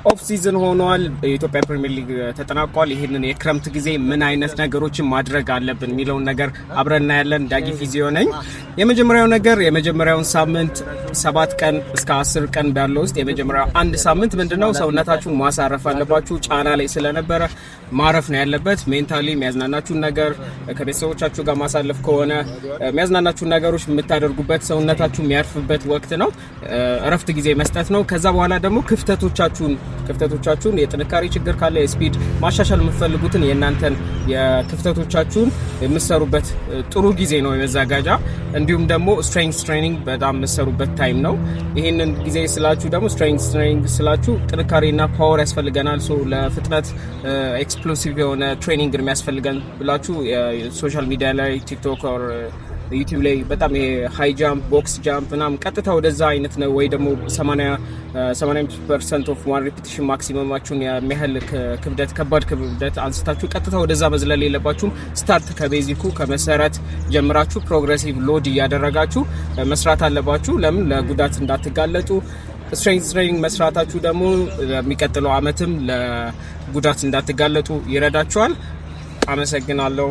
ኦፍ ሲዝን ሆኗል። የኢትዮጵያ ፕሪሚየር ሊግ ተጠናቋል። ይሄንን የክረምት ጊዜ ምን አይነት ነገሮችን ማድረግ አለብን የሚለውን ነገር አብረን እናያለን። ዳጊ ፊዚዮ ነኝ። የመጀመሪያው ነገር የመጀመሪያውን ሳምንት 7 ቀን እስከ 10 ቀን ባለው ውስጥ የመጀመሪያው አንድ ሳምንት ምንድነው ሰውነታችሁን ማሳረፍ አለባችሁ። ጫና ላይ ስለነበረ ማረፍ ነው ያለበት። ሜንታሊ የሚያዝናናችሁን ነገር ከቤተሰቦቻችሁ ጋር ማሳለፍ ከሆነ የሚያዝናናችሁን ነገሮች የምታደርጉበት ሰውነታችሁ የሚያርፍበት ወቅት ነው። እረፍት ጊዜ መስጠት ነው። ከዛ በኋላ ደግሞ ክፍተቶቻችሁን የጥንካሬ ችግር ካለ የስፒድ ማሻሻል የምትፈልጉትን የእናንተን የክፍተቶቻችሁን የምትሰሩበት ጥሩ ጊዜ ነው የመዘጋጃ። እንዲሁም ደግሞ ስትሬንግዝ ትሬኒንግ በጣም የምትሰሩበት ታይም ነው። ይህንን ጊዜ ስላችሁ ደግሞ ስትሬንግዝ ትሬኒንግ ስላችሁ ጥንካሬና ፓወር ያስፈልገናል። ሶ ለፍጥነት ኤክስፕሎሲቭ የሆነ ትሬኒንግ የሚያስፈልገን ብላችሁ ሶሻል ሚዲያ ላይ ቲክቶክ ኦር ዩቲዩብ ላይ በጣም ሃይ ጃምፕ ቦክስ ጃምፕ ምናምን ቀጥታ ወደዛ አይነት ነው ወይ ደግሞ 80% ኦፍ ዋን ሪፒቲሽን ማክሲመማችሁን የሚያህል ክብደት ከባድ ክብደት አንስታችሁ ቀጥታ ወደዛ መዝለል የለባችሁም። ስታርት ከቤዚኩ ከመሰረት ጀምራችሁ ፕሮግሬሲቭ ሎድ እያደረጋችሁ መስራት አለባችሁ። ለምን ለጉዳት እንዳትጋለጡ። ስትሬንግዝ ትሬኒንግ መስራታችሁ ደግሞ የሚቀጥለው አመትም ለጉዳት እንዳትጋለጡ ይረዳችኋል። አመሰግናለሁ።